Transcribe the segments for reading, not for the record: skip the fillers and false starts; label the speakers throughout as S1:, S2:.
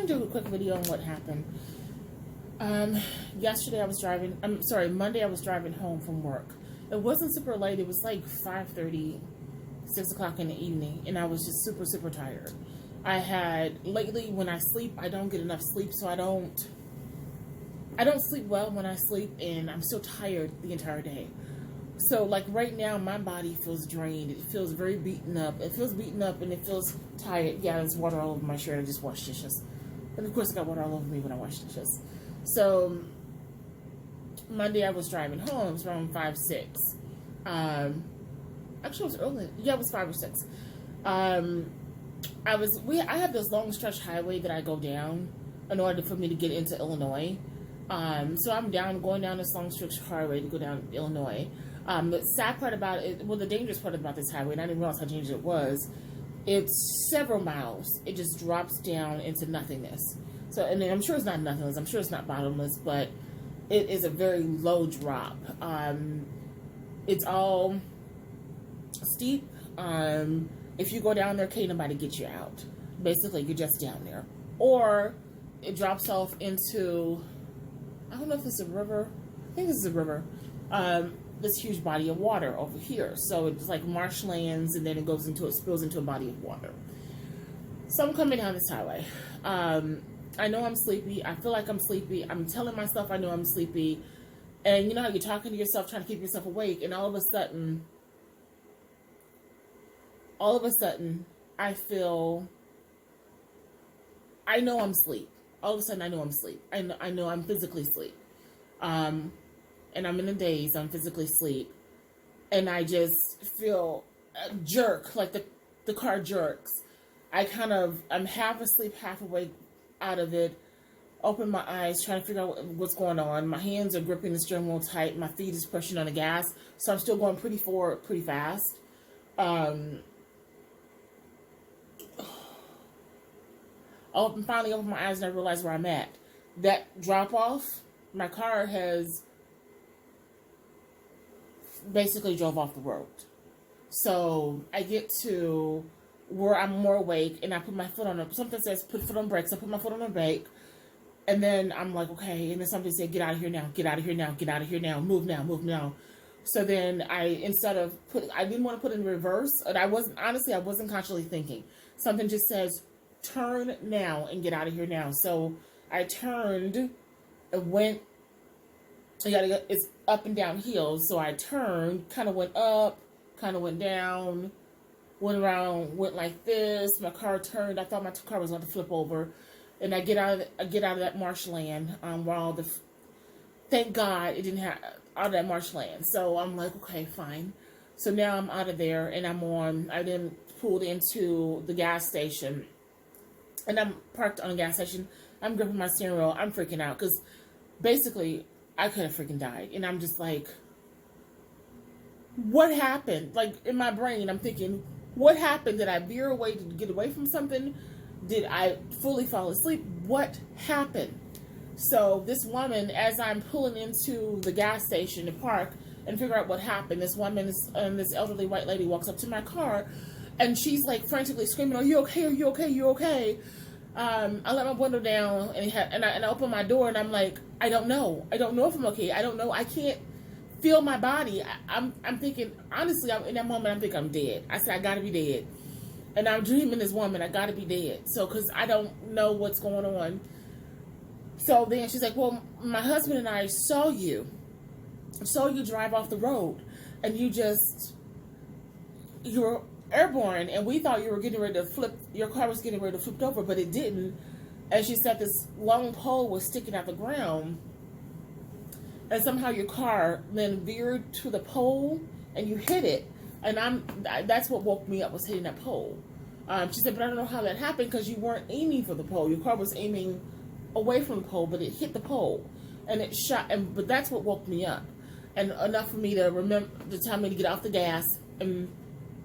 S1: do a quick video on what happened. Yesterday I was driving, Monday I was driving home from work. It wasn't super late, it was like 5:30, 6 o'clock in the evening, and I was just super, super tired. Lately when I sleep, I don't get enough sleep, so I don't sleep well when I sleep, and I'm still tired the entire day. So like right now, my body feels drained. It feels very beaten up. It feels beaten up and it feels tired. Yeah, there's water all over my shirt. I just washed dishes. And of course I got water all over me when I wash dishes. So Monday I was driving home. It was around 5, 6. Actually it was early. Yeah, it was 5 or 6. I have this long stretch highway that I go down in order for me to get into Illinois. So I'm going down this long stretch highway to go down Illinois. The sad part about it, well, the dangerous part about this highway, and I didn't realize how dangerous it was, it's several miles. It just drops down into nothingness. So, and I'm sure it's not nothingness. I'm sure it's not bottomless, but it is a very low drop. It's all steep. If you go down there, can't nobody get you out. Basically, you're just down there. Or it drops off into, I don't know if it's a river. I think this is a river. This huge body of water over here. So it's like marshlands, and then it spills into a body of water. So I'm coming down this highway. I know I'm sleepy. I feel like I'm sleepy. I'm telling myself I know I'm sleepy. And you know how you're talking to yourself, trying to keep yourself awake, and all of a sudden, I know I'm asleep. All of a sudden, I know I'm asleep. I know I'm physically asleep. And I'm in a daze. I'm physically asleep. And I just feel a jerk, like the car jerks. I'm half asleep, half awake out of it. Open my eyes, trying to figure out what's going on. My hands are gripping the steering wheel tight. My feet is pushing on the gas. So I'm still going pretty forward, pretty fast. I finally opened my eyes and I realized where I'm at. That drop off, my car has basically drove off the road. So I get to where I'm more awake and I put my foot on something says put foot on brakes. I put my foot on the brake, and then I'm like, okay, and then something said, get out of here now, get out of here now, get out of here now, move now, move now. So then I didn't want to put it in reverse, and I wasn't consciously thinking. Something just says, turn now and get out of here now. So I turned and went, it's up and down hills. So I turned, kind of went up, kind of went down, went around, went like this. My car turned. I thought my car was going to flip over. And I get out of that marshland, thank God it didn't have, out of that marshland. So I'm like, okay, fine. So now I'm out of there and I then pulled into the gas station. And I'm parked on a gas station. I'm gripping my steering wheel. I'm freaking out because basically I could have freaking died. And I'm just like, what happened? Like in my brain, I'm thinking, what happened? Did I veer away to get away from something? Did I fully fall asleep? What happened? So this woman, as I'm pulling into the gas station to park and figure out what happened, this elderly white lady walks up to my car. And she's like frantically screaming, "Are you okay? Are you okay? You okay?" I let my window down and I open my door and I'm like, I don't know. I don't know if I'm okay. I don't know. I can't feel my body. I'm thinking, honestly, in that moment, I'm thinking I'm dead. I said, I gotta be dead. And I'm dreaming this woman, I gotta be dead. So, cause I don't know what's going on. So then she's like, well, my husband and I saw you drive off the road and you were airborne, and we thought you were getting ready to your car was getting ready to flip over, but it didn't. And she said this long pole was sticking out the ground, and somehow your car then veered to the pole, and you hit it. And that's what woke me up, was hitting that pole. She said, but I don't know how that happened because you weren't aiming for the pole. Your car was aiming away from the pole, but it hit the pole, and it shot. But that's what woke me up, and enough for me to remember to tell me to get off the gas and.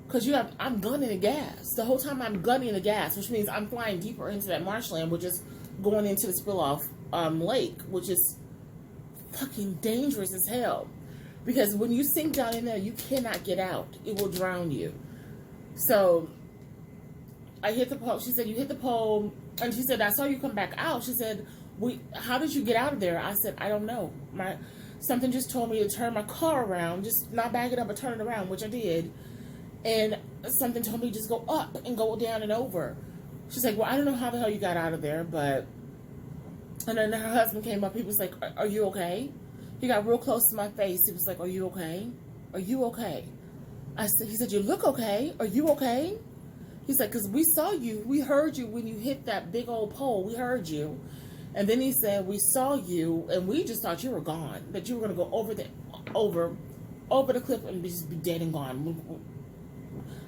S1: Because I'm gunning the gas. The whole time I'm gunning the gas, which means I'm flying deeper into that marshland, which is going into the spill-off lake, which is fucking dangerous as hell. Because when you sink down in there, you cannot get out. It will drown you. So I hit the pole. She said, you hit the pole. And she said, I saw you come back out. She said, how did you get out of there? I said, I don't know. Something just told me to turn my car around, just not back it up, but turn it around, which I did. And something told me just go up and go down and over. She's like, well, I don't know how the hell you got out of there, but... And then her husband came up. He was like, are you okay? He got real close to my face. He was like, are you okay? Are you okay? He said, you look okay. Are you okay? He's like, because we saw you. We heard you when you hit that big old pole. We heard you. And then he said, we saw you, and we just thought you were gone. That you were going to go over the cliff and just be dead and gone.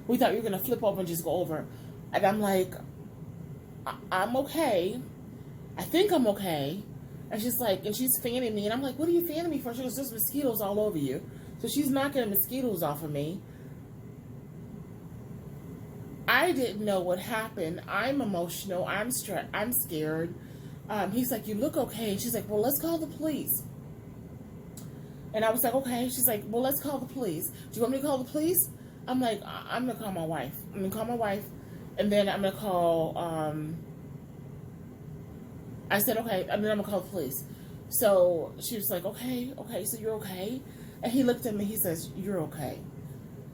S1: We thought you were going to flip over and just go over. And I'm like, I'm okay. I think I'm okay. And she's like, and she's fanning me. And I'm like, what are you fanning me for? She goes, there's mosquitoes all over you. So she's knocking the mosquitoes off of me. I didn't know what happened. I'm emotional. I'm stressed. I'm scared. He's like, you look okay. And she's like, well, let's call the police. And I was like, okay. She's like, well, let's call the police. Do you want me to call the police? I'm like, I'm going to call my wife. I'm going to call my wife. And then I'm going to call, I said, okay. And then I'm going to call the police. So she was like, okay, so you're okay? And he looked at me. He says, you're okay.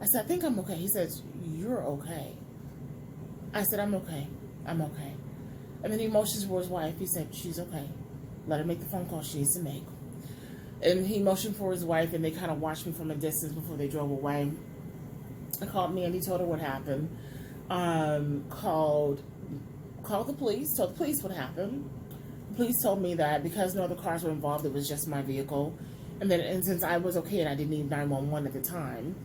S1: I said, I think I'm okay. He says, you're okay. I said, I'm okay. I'm okay. And then he motions for his wife. He said, she's okay. Let her make the phone call she needs to make. And he motioned for his wife, and they kind of watched me from a distance before they drove away. I called Mandy, told her what happened. Called the police, told the police what happened. The police told me that because no other cars were involved, it was just my vehicle. And since I was okay and I didn't need 911 at the time,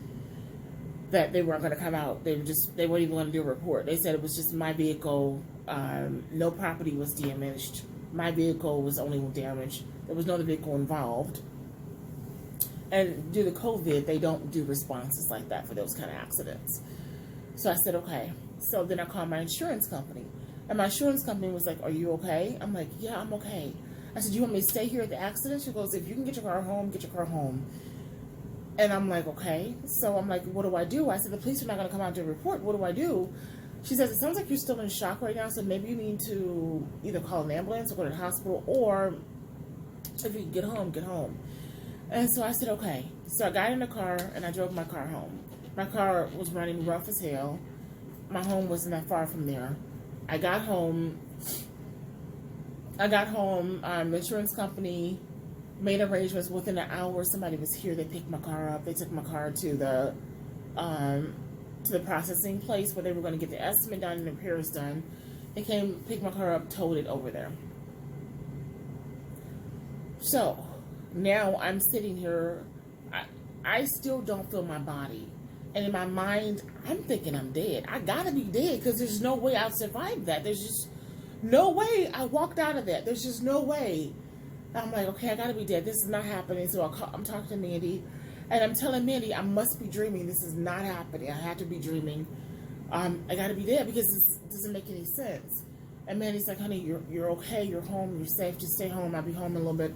S1: that they weren't going to come out. They weren't even going to do a report. They said it was just my vehicle. No property was damaged. My vehicle was only damaged. There was no other vehicle involved. And due to COVID, they don't do responses like that for those kind of accidents. So I said, okay. So then I called my insurance company. And my insurance company was like, are you okay? I'm like, yeah, I'm okay. I said, do you want me to stay here at the accident? She goes, if you can get your car home, get your car home. And I'm like, okay. So I'm like, what do I do? I said, the police are not going to come out to report. What do I do? She says, it sounds like you're still in shock right now, so maybe you need to either call an ambulance or go to the hospital, or if you can get home, get home. And so I said, okay. So I got in the car, and I drove my car home. My car was running rough as hell. My home wasn't that far from there. I got home. The insurance company made arrangements. Within an hour, somebody was here. They picked my car up. They took my car to the processing place where they were going to get the estimate done and the repairs done. They came, picked my car up, towed it over there. So now I'm sitting here. I still don't feel my body. And in my mind, I'm thinking I'm dead. I gotta be dead because there's no way I'll survive that. There's just no way I walked out of that. There's just no way. I'm like, okay, I gotta be dead. This is not happening. So I'm talking to Mandy, and I'm telling Mandy, I must be dreaming. This is not happening. I have to be dreaming. I gotta be dead because this doesn't make any sense. And Mandy's like, honey, you're okay. You're home. You're safe. Just stay home. I'll be home in a little bit.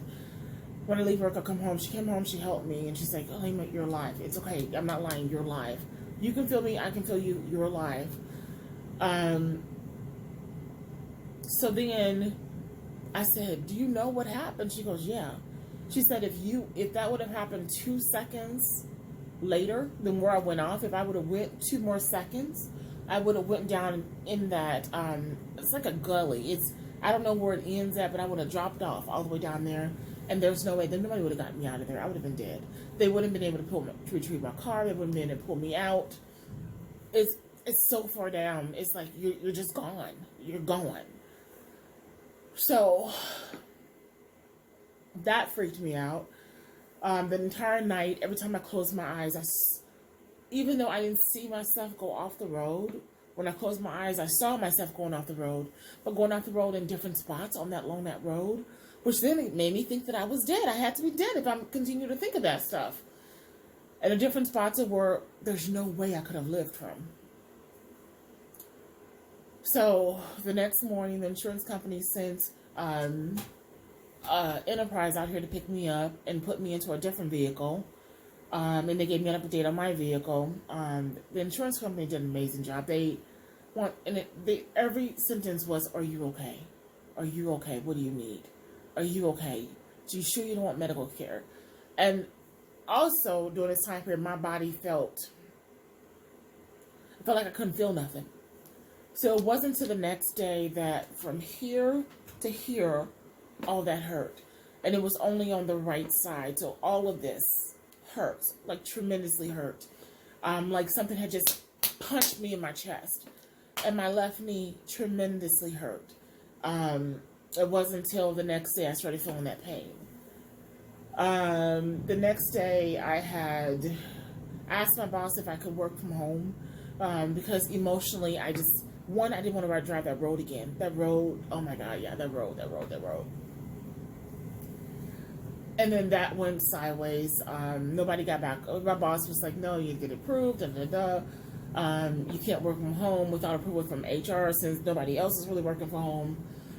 S1: When I leave work, I'll come home. She came home. She helped me, and she's like, oh, you're alive. It's okay. I'm not lying. You're alive. You can feel me. I can feel you. You're alive. So then I said, do you know what happened? She goes, yeah. She said, if that would have happened 2 seconds later than where I went off, if I would have went 2 more seconds, I would have went down in that, it's like a gully. I don't know where it ends at, but I would have dropped off all the way down there. And there's no way, then nobody would have gotten me out of there. I would have been dead. They wouldn't have been able to retrieve my car. They wouldn't have been able to pull me out. It's so far down. It's like, you're just gone. You're gone. So that freaked me out. The entire night, every time I closed my eyes, even though I didn't see myself go off the road, when I closed my eyes, I saw myself going off the road, but going off the road in different spots along that road, which then it made me think that I was dead. I had to be dead if I'm continuing to think of that stuff. And the different spots where there's no way I could have lived from. So the next morning, the insurance company sent Enterprise out here to pick me up and put me into a different vehicle. And they gave me an update on my vehicle. The insurance company did an amazing job. They want, and every sentence was, "Are you okay? Are you okay? What do you need? Are you okay? Are you sure you don't want medical care?" And also during this time period, my body I felt like I couldn't feel nothing. So it wasn't until the next day that from here to here, all that hurt. And it was only on the right side. So all of this hurt, like tremendously hurt. Like something had just punched me in my chest. And my left knee tremendously hurt. It wasn't until the next day I started feeling that pain. The next day I had asked my boss if I could work from home. Because emotionally I didn't want to drive that road again. That road, oh my God, yeah, that road. And then that went sideways. Nobody got back. My boss was like, "No, you get approved, you can't work from home without approval from HR since nobody else is really working from home."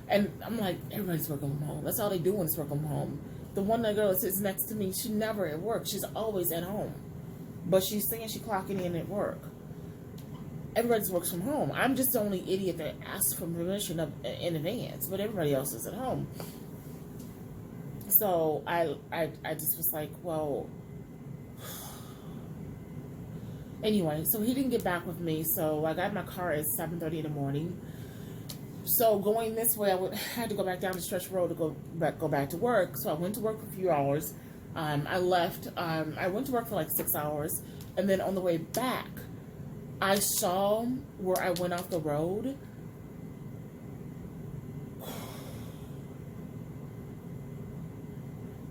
S1: And I'm like, everybody's working from home. That's all they do is work from home. The one girl that sits next to me, she never at work. She's always at home. But she's saying she's clocking in at work. Everybody works from home. I'm just the only idiot that asks for permission in advance, but everybody else is at home. So I just was like, well, anyway, so he didn't get back with me. So I got in my car at 7:30 in the morning. So going this way, I had to go back down the stretch road to go back to work. So I went to work for a few hours. I left. I went to work for like 6 hours, and then on the way back, I saw where I went off the road.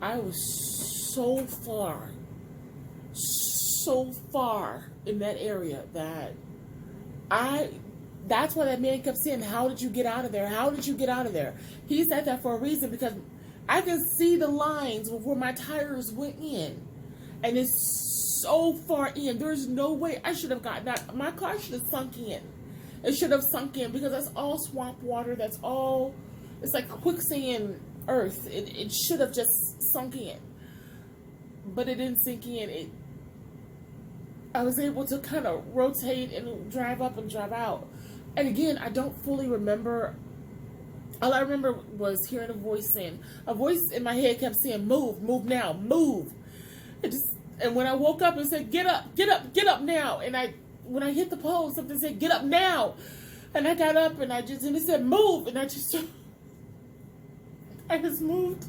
S1: I was so far in that area that's why that man kept saying, "How did you get out of there? How did you get out of there?" He said that for a reason, because I could see the lines where my tires went in. And it's so far in. There's no way I should have gotten out. My car should have sunk in. It should have sunk in because that's all swamp water. That's all, it's like quicksand earth. It should have just sunk in. But it didn't sink in. I was able to kind of rotate and drive up and drive out. And again, I don't fully remember. All I remember was hearing a voice in my head kept saying, "Move, move now, move." And when I woke up, it said, "Get up, get up, get up now." And when I hit the pole, something said, "Get up now." And I got up and it said, "Move." And I just moved.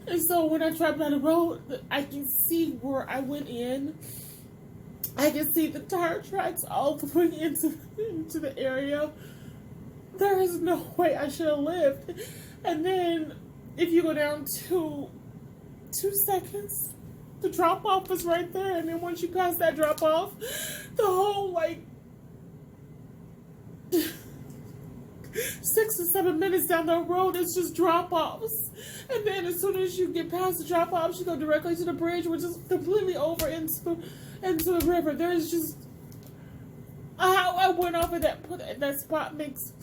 S1: And so when I drive down the road, I can see where I went in. I can see the tire tracks all the way into the area. There is no way I should have lived. And then if you go down 2 seconds, the drop off is right there. And then once you pass that drop off, the whole 6 to 7 minutes down the road, it's just drop offs. And then as soon as you get past the drop offs, you go directly to the bridge, which is completely over into the river. There's just, how I went off of that spot makes,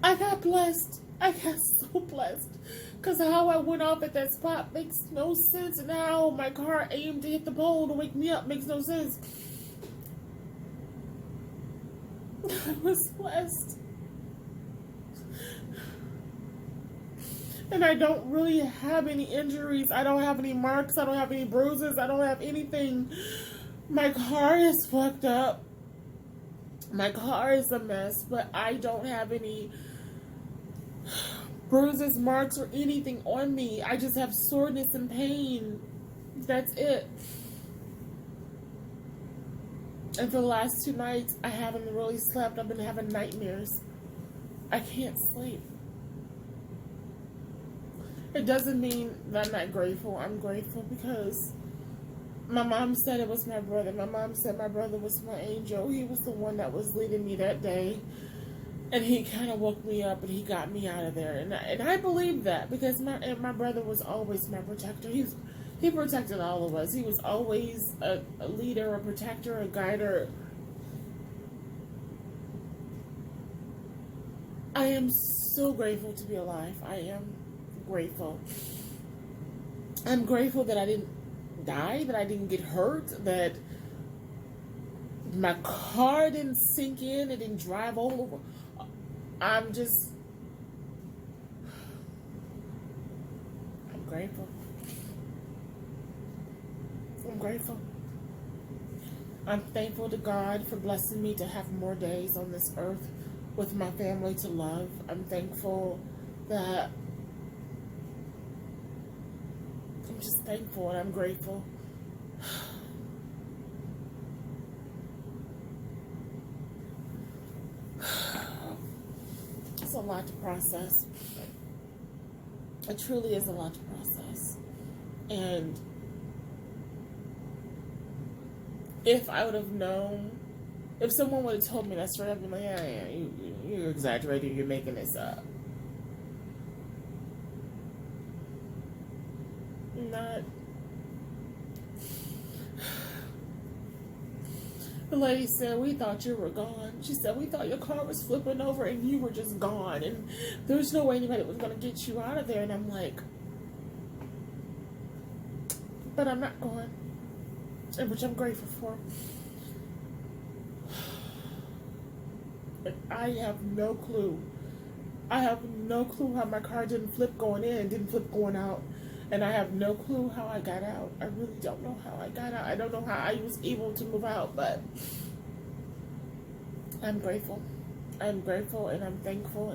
S1: I got blessed. I got so blessed. Because how I went off at that spot makes no sense. And how my car aimed to hit the pole to wake me up makes no sense. I was blessed. And I don't really have any injuries. I don't have any marks. I don't have any bruises. I don't have anything. My car is fucked up. My car is a mess. But I don't have any bruises, marks, or anything on me. I just have soreness and pain. That's it. And for the last 2 nights, I haven't really slept. I've been having nightmares. I can't sleep. It doesn't mean that I'm not grateful. I'm grateful because my mom said it was my brother. My mom said my brother was my angel. He was the one that was leading me that day. And he kind of woke me up and he got me out of there. And I believe that because my brother was always my protector. He protected all of us. He was always a leader, a protector, a guider. I am so grateful to be alive. I am grateful. I'm grateful that I didn't die, that I didn't get hurt, that My car didn't sink in. It didn't drive all over. I'm grateful. I'm grateful. I'm thankful to God for blessing me to have more days on this earth with my family to love. I'm thankful that I'm just thankful and I'm grateful. It's a lot to process. It truly is a lot to process. And if I would have known, if someone would have told me that story, I'd be like, yeah, you're exaggerating, you're making this up. Not. The lady said, we thought you were gone. She said, we thought your car was flipping over and you were just gone. And there's no way anybody was going to get you out of there. And I'm like, but I'm not going. And which I'm grateful for. But I have no clue. I have no clue how my car didn't flip going in, didn't flip going out. And I have no clue how I got out. I really don't know how I got out. I don't know how I was able to move out, but I'm grateful. I'm grateful and I'm thankful,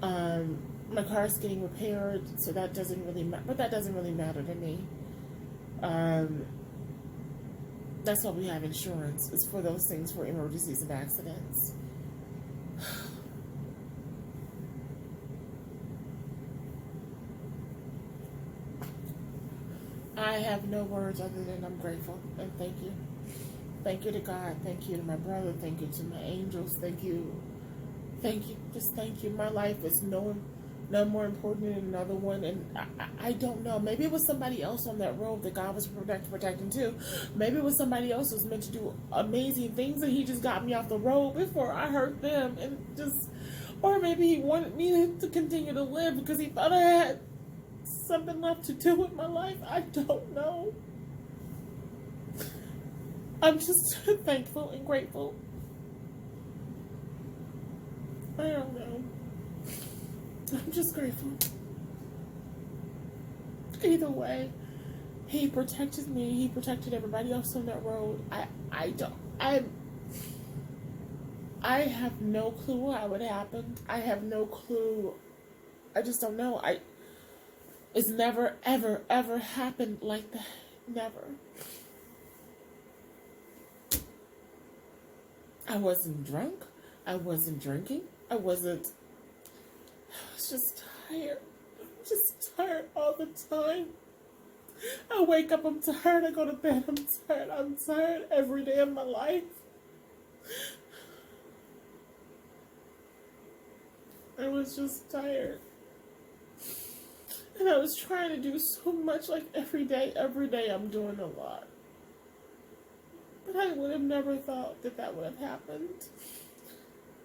S1: and my car's getting repaired, so that doesn't really matter. But that doesn't really matter to me. That's why we have insurance. It's for those things, for emergencies and accidents. I have no words other than I'm grateful and thank you. Thank you to God. Thank you to my brother. Thank you to my angels. Thank you. Thank you. Just thank you. My life is no more important than another one. And I don't know. Maybe it was somebody else on that road that God was protecting too. Maybe it was somebody else who was meant to do amazing things and he just got me off the road before I hurt them. And just, or maybe he wanted me to continue to live because he thought I had something left to do with my life. I don't know. I'm just thankful and grateful. I don't know. I'm just grateful. Either way, he protected me. He protected everybody else on that road. I have no clue how it happened. I have no clue. I just don't know. It's never, ever, ever happened like that. Never. I wasn't drunk. I wasn't drinking. I was just tired. I'm just tired all the time. I wake up, I'm tired. I go to bed, I'm tired. I'm tired every day of my life. I was just tired. And I was trying to do so much, like every day I'm doing a lot. But I would have never thought that would have happened.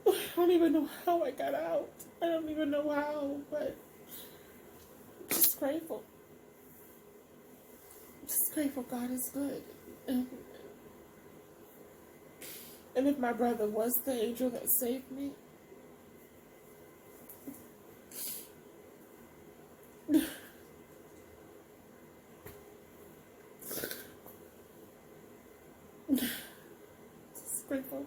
S1: I don't even know how I got out. I don't even know how, but I'm just grateful. I'm just grateful God is good. And if my brother was the angel that saved me, just grateful.